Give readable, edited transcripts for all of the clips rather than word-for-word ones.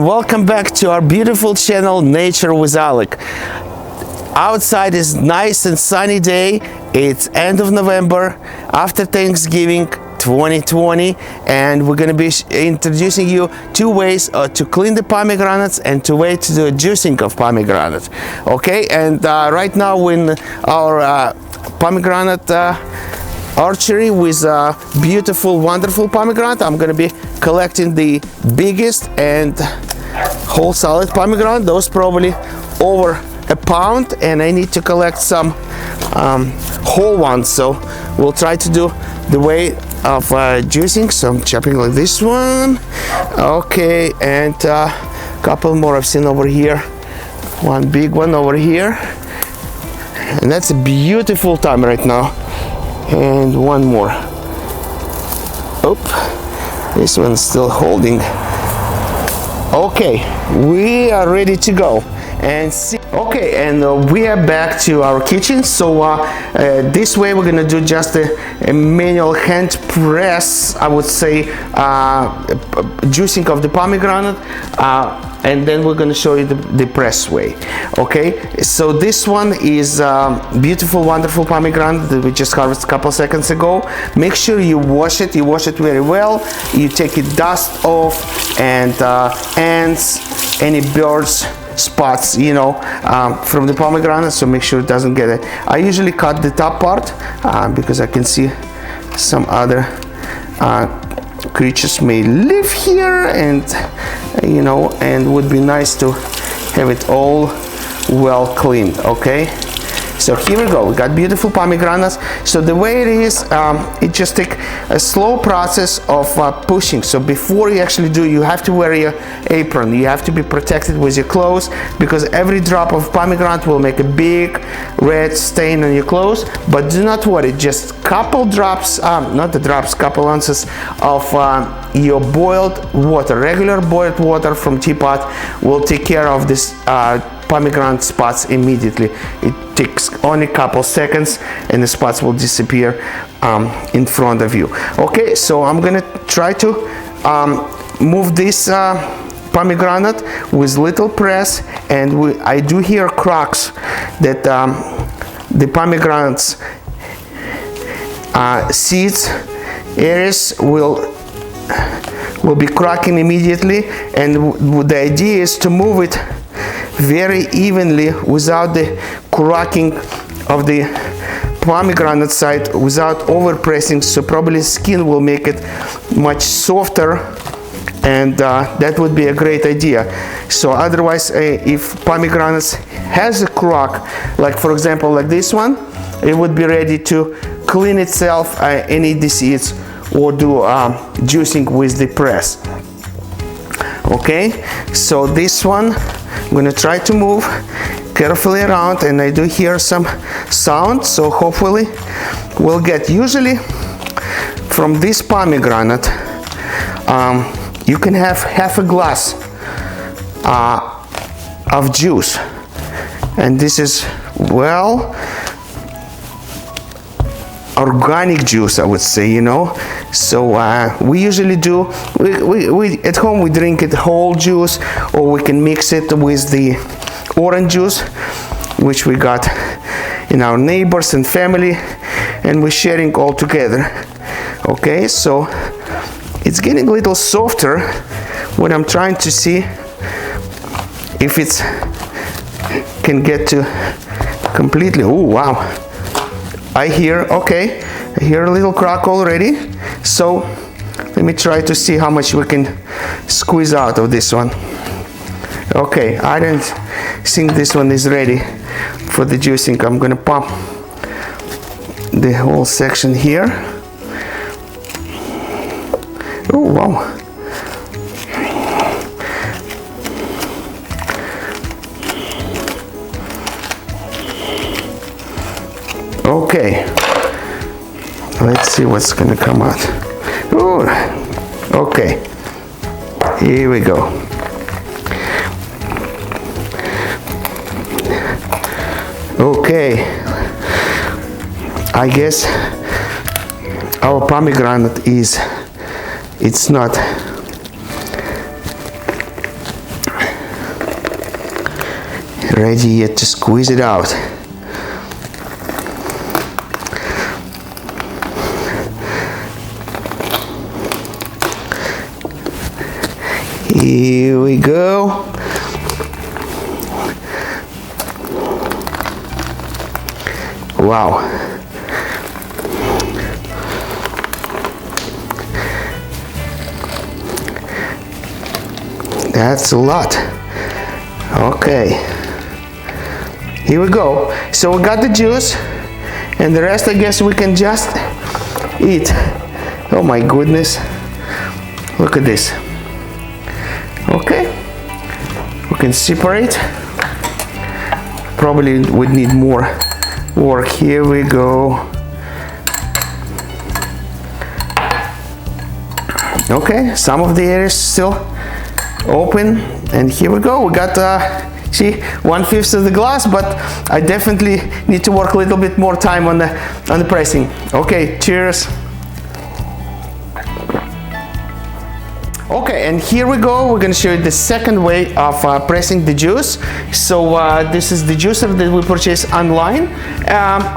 Welcome back to our beautiful channel Nature with Alik. Outside is nice and sunny day. It's end of November after Thanksgiving 2020, and we're going to be introducing you two ways to clean the pomegranates and two ways to do a juicing of pomegranate. Okay, and right now in our pomegranate archery with beautiful, wonderful pomegranate, I'm going to be collecting the biggest and whole solid pomegranate. Those probably over a pound, and I need to collect some whole ones, so we'll try to do the way of juicing. So I'm chopping like this one, okay, and a couple more I've seen over here, one big one over here, and that's a beautiful time right now. And one more. Oh, this one's still holding. Okay, we are ready to go and see. Okay, and we are back to our kitchen. So this way we're gonna do just a manual hand press, I would say, juicing of the pomegranate, and then we're gonna show you the press way. Okay, so this one is beautiful, wonderful pomegranate that we just harvested a couple seconds ago. Make sure you wash it very well. You take it dust off and ants, any birds, spots, you know, from the pomegranate, so make sure it doesn't get it. I usually cut the top part because I can see some other creatures may live here, and you know, and would be nice to have it all well cleaned. Okay, so here we go. We got beautiful pomegranates. So the way it is, it just takes a slow process of pushing. So before you actually do, you have to wear your apron. You have to be protected with your clothes, because every drop of pomegranate will make a big red stain on your clothes. But do not worry, just couple drops, not the drops, couple ounces of your boiled water, regular boiled water from teapot, will take care of this pomegranate spots immediately. It takes only a couple seconds and the spots will disappear in front of you. Okay, so I'm gonna try to move this pomegranate with little press, and I do hear cracks that the pomegranates seeds areas will be cracking immediately, and the idea is to move it very evenly without the cracking of the pomegranate side, without over pressing. So probably skin will make it much softer, and that would be a great idea. So otherwise, if pomegranates has a crack, like for example like this one, it would be ready to clean itself and eat the seeds, or do juicing with the press. Okay, so this one I'm gonna try to move carefully around, and I do hear some sound, so hopefully we'll get, usually from this pomegranate you can have half a glass of juice, and this is, well, organic juice, I would say, you know. So we usually do, we at home we drink it whole juice, or we can mix it with the orange juice which we got in our neighbors and family, and we're sharing all together. Okay, so it's getting a little softer when I'm trying to see if it's can get to completely. Oh wow, I hear, okay, I hear a little crack already. So let me try to see how much we can squeeze out of this one. Okay, I don't think this one is ready for the juicing. I'm gonna pump the whole section here. Oh wow. Okay, let's see what's gonna come out. Ooh. Okay, here we go. Okay, I guess our pomegranate it's not ready yet to squeeze it out. Here we go. Wow. That's a lot. Okay. Here we go. So we got the juice, and the rest I guess we can just eat. Oh my goodness. Look at this. Okay. We can separate. Probably would need more work. Here we go. Okay, some of the areas still open, and here we go. We got see 1/5 of the glass, but I definitely need to work a little bit more time on the pressing. Okay, cheers. Okay, and here we go. We're going to show you the second way of pressing the juice. So this is the juicer that we purchased online.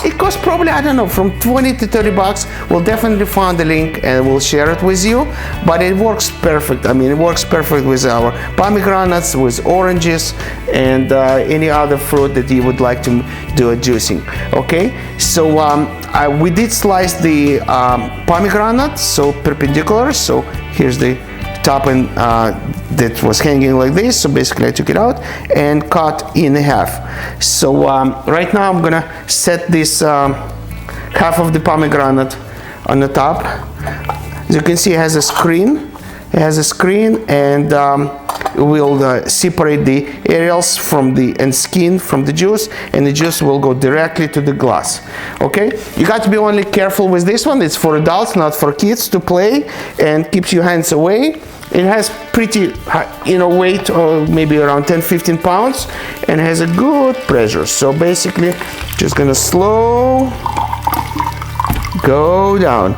It costs probably, I don't know, from 20 to 30 bucks. We'll definitely find the link and we'll share it with you. But it works perfect. I mean, it works perfect with our pomegranates, with oranges, and any other fruit that you would like to do a juicing. Okay, so we did slice the pomegranate, so perpendicular. So here's the top and that was hanging like this, so basically I took it out and cut in half. So right now I'm gonna set this half of the pomegranate on the top. As you can see, it has a screen. It has a screen, and we'll separate the areas from the skin from the juice, and the juice will go directly to the glass. Okay, you got to be only careful with this one. It's for adults, not for kids to play, and keeps your hands away. It has pretty weight, maybe around 10-15 pounds, and has a good pressure. So basically just gonna slow go down.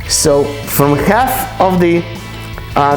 So from half of the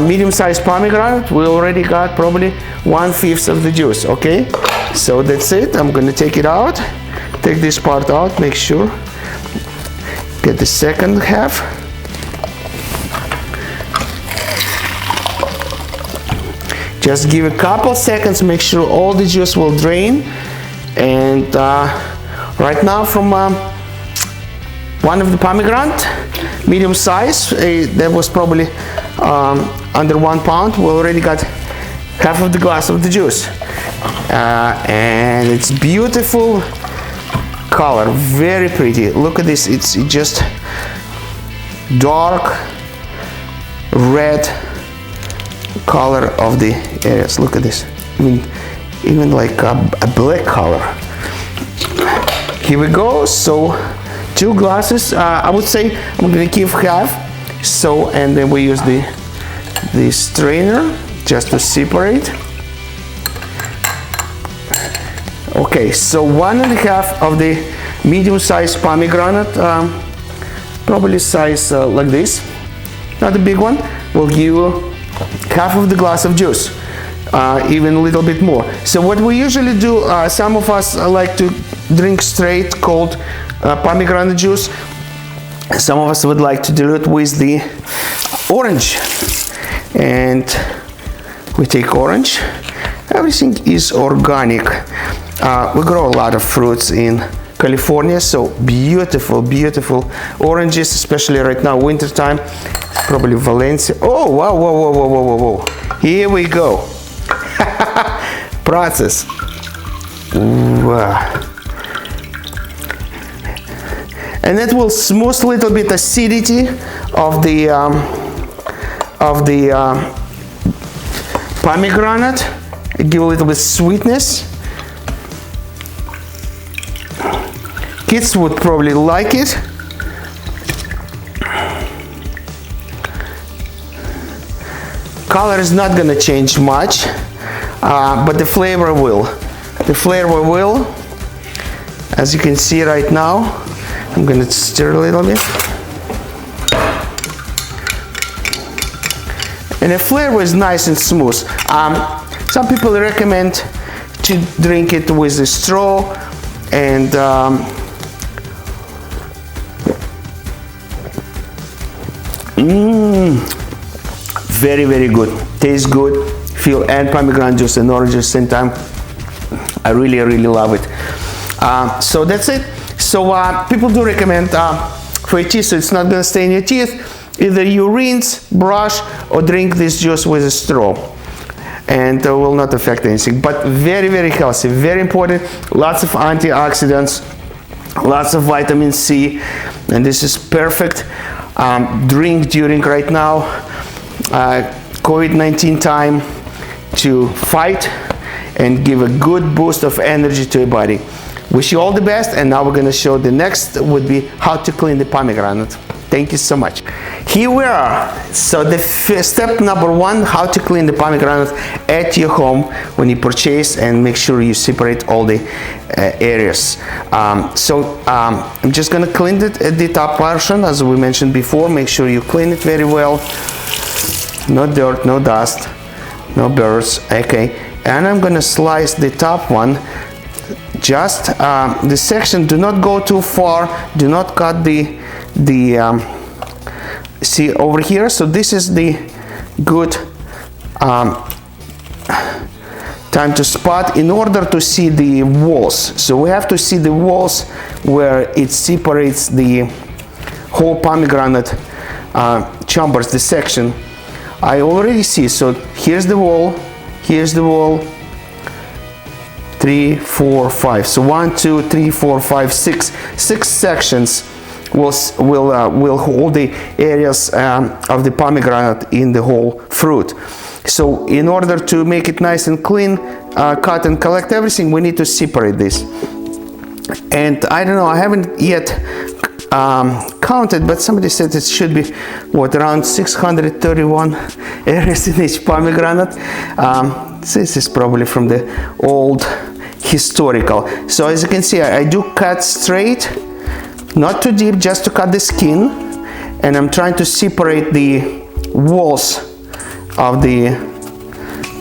medium-sized pomegranate, we already got probably 1/5 of the juice. Okay, so that's it. I'm gonna take it out, take this part out, make sure, get the second half. Just give a couple seconds, make sure all the juice will drain. And right now from one of the pomegranate, medium size, that was probably under 1 pound, we already got half of the glass of the juice. And it's beautiful color, very pretty. Look at this, it's just dark red color of the areas. Look at this, even like a black color. Here we go. So 2 glasses, I would say I'm gonna keep half. So, and then we use the strainer just to separate. Okay, so 1.5 of the medium-sized pomegranate, probably size like this, not a big one, will give you half of the glass of juice, even a little bit more. So what we usually do, some of us like to drink straight cold pomegranate juice. Some of us would like to dilute with the orange, and we take orange. Everything is organic. We grow a lot of fruits in California, so beautiful oranges, especially right now, winter time. Probably Valencia. Oh wow, whoa. Here we go. Process. Wow. And it will smooth a little bit acidity of the pomegranate. Give a little bit sweetness. Kids would probably like it. Color is not gonna change much, but the flavor will. The flavor will. As you can see right now, I'm gonna stir a little bit. And the flavor is nice and smooth. Some people recommend to drink it with a straw, and very, very good. Tastes good. Feel and pomegranate juice and orange at the same time. I really, really love it. So that's it. So people do recommend for your teeth, so it's not gonna stay in your teeth. Either you rinse, brush, or drink this juice with a straw, and will not affect anything. But very, very healthy, very important. Lots of antioxidants, lots of vitamin C, and this is perfect drink during right now COVID-19 time to fight and give a good boost of energy to your body. Wish you all the best, and now we're going to show the next would be how to clean the pomegranate. Thank you so much. Here we are. So the step number 1, how to clean the pomegranate at your home when you purchase, and make sure you separate all the areas. I'm just going to clean the top portion as we mentioned before. Make sure you clean it very well. No dirt, no dust, no burrs. Okay, and I'm going to slice the top one. Just the section, do not go too far, do not cut the see over here. So this is the good time to spot in order to see the walls. So we have to see the walls where it separates the whole pomegranate chambers, the section. I already see. So here's the wall, 3, 4, 5. So 1, 2, 3, 4, 5, 6 sections will hold the areas of the pomegranate in the whole fruit. So in order to make it nice and clean, cut and collect everything, we need to separate this. And I don't know, I haven't yet counted, but somebody said it should be around 631 areas in each pomegranate. This is probably from the old historical. So as you can see, I do cut straight, not too deep, just to cut the skin, and I'm trying to separate the walls of the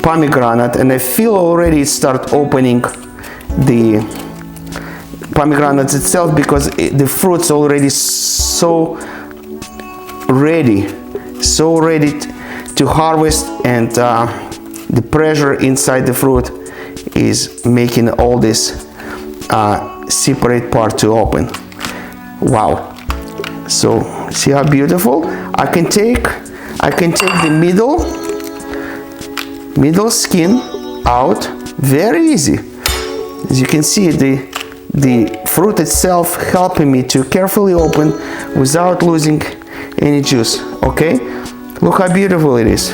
pomegranate, and I feel already it start opening the pomegranates itself, because the fruit's already so ready to harvest, and the pressure inside the fruit is making all this separate part to open. Wow! So see how beautiful? I can take the middle skin out very easy. As you can see, the fruit itself helping me to carefully open without losing any juice. Okay, look how beautiful it is.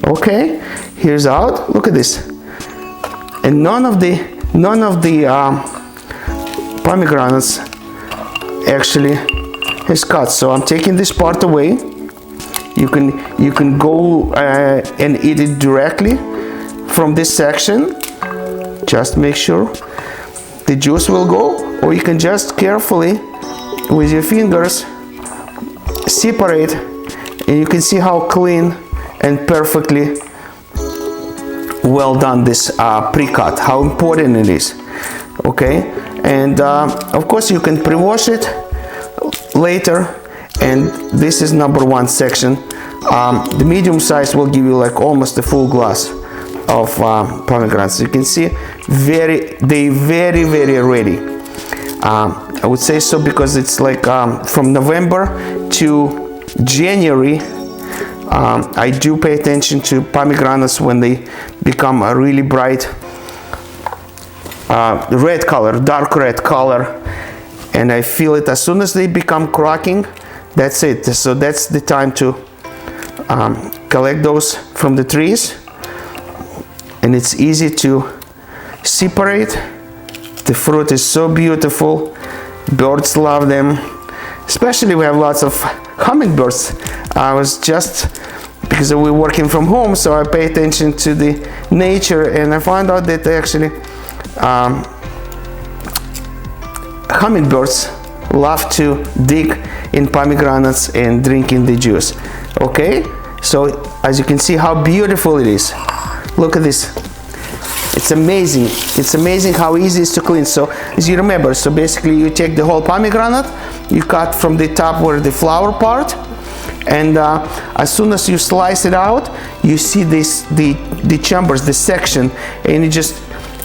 Okay, here's out. Look at this, and none of the pomegranates actually is cut. So I'm taking this part away. You can go and eat it directly from this section. Just make sure the juice will go, or you can just carefully with your fingers separate, and you can see how clean and perfectly well done this pre-cut, how important it is. Okay, and of course you can pre-wash it later, and this is number 1 section. The medium size will give you like almost a full glass of pomegranates. You can see they very ready. I would say so because it's like from November to January. I do pay attention to pomegranates when they become a really bright red color, dark red color, and I feel it as soon as they become cracking. That's it. So that's the time to collect those from the trees, and it's easy to separate. The fruit is so beautiful. Birds love them, especially we have lots of hummingbirds. I was just, because we're working from home, so I pay attention to the nature, and I found out that actually hummingbirds love to dig in pomegranates and drink in the juice. Okay, so as you can see how beautiful it is. Look at this. It's amazing. It's amazing how easy it is to clean. So as you remember, so basically you take the whole pomegranate, you cut from the top where the flower part, and as soon as you slice it out, you see this the chambers, the section, and you just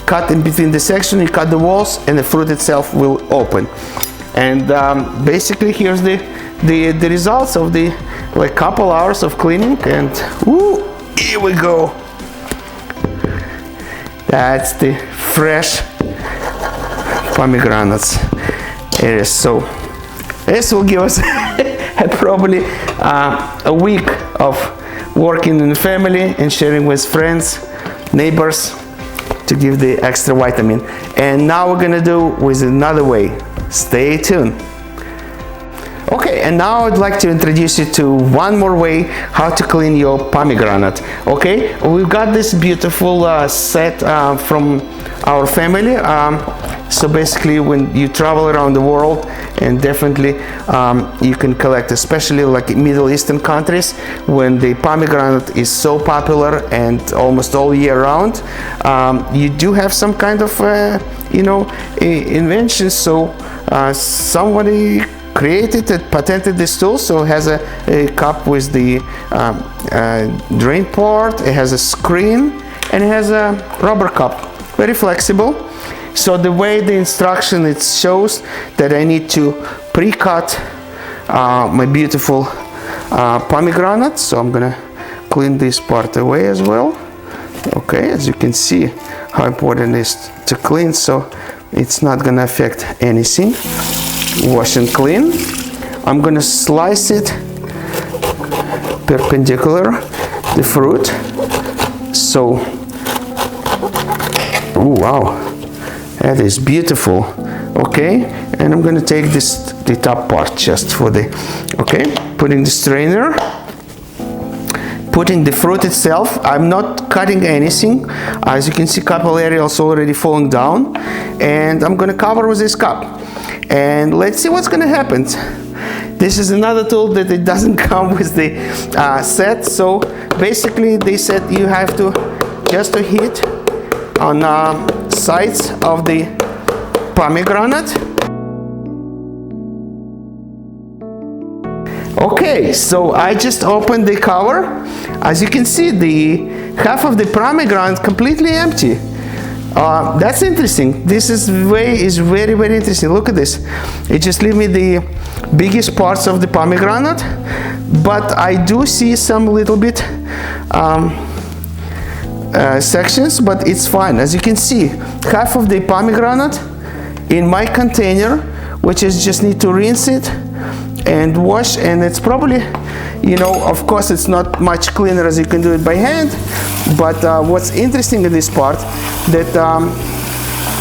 cut in between the section, you cut the walls, and the fruit itself will open. And basically here's the results of the like couple hours of cleaning, and woo, here we go. That's the fresh pomegranates. It is so. This will give us probably a week of working in the family and sharing with friends, neighbors, to give the extra vitamin. And now we're gonna do with another way. Stay tuned. Okay, and now I'd like to introduce you to one more way how to clean your pomegranate. Okay, we've got this beautiful set from our family. So basically, when you travel around the world, and definitely you can collect, especially like in Middle Eastern countries, when the pomegranate is so popular and almost all year round, you do have some kind of invention. So somebody created and patented this tool. So it has a cup with the drain port, it has a screen, and it has a rubber cup, very flexible. So the way the instruction, it shows that I need to pre-cut my beautiful pomegranate. So I'm gonna clean this part away as well. Okay, as you can see how important it is to clean, so it's not gonna affect anything. Wash and clean. I'm gonna slice it perpendicular, the fruit. So, oh wow, that is beautiful. Okay, and I'm gonna take the top part just for the, okay, putting the strainer, putting the fruit itself. I'm not cutting anything. As you can see, couple areas already falling down, and I'm gonna cover with this cup. And let's see what's gonna happen. This is another tool that it doesn't come with the set. So basically they said you have to just to hit on sides of the pomegranate. Okay, so I just opened the cover. As you can see, the half of the pomegranate completely empty. That's interesting. This is very, very interesting. Look at this. It just leave me the biggest parts of the pomegranate, but I do see some little bit sections, but it's fine. As you can see, half of the pomegranate in my container, which is just need to rinse it and wash, and it's probably, of course it's not much cleaner as you can do it by hand, but what's interesting in this part, that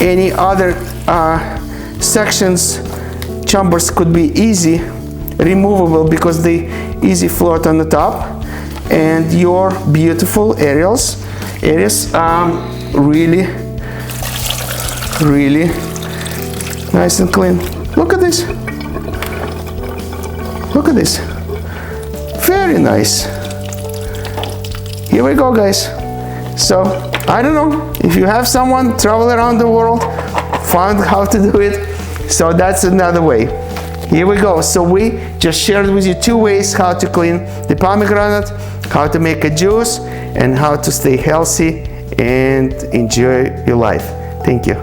any other sections, chambers could be easy removable because they easy float on the top, and your beautiful areas really nice and clean. Look at this. Look at this. Very nice. Here we go, guys. So I don't know if you have someone travel around the world, found how to do it. So that's another way. Here we go. So we just shared with you 2 ways how to clean the pomegranate, how to make a juice, and how to stay healthy and enjoy your life. Thank you.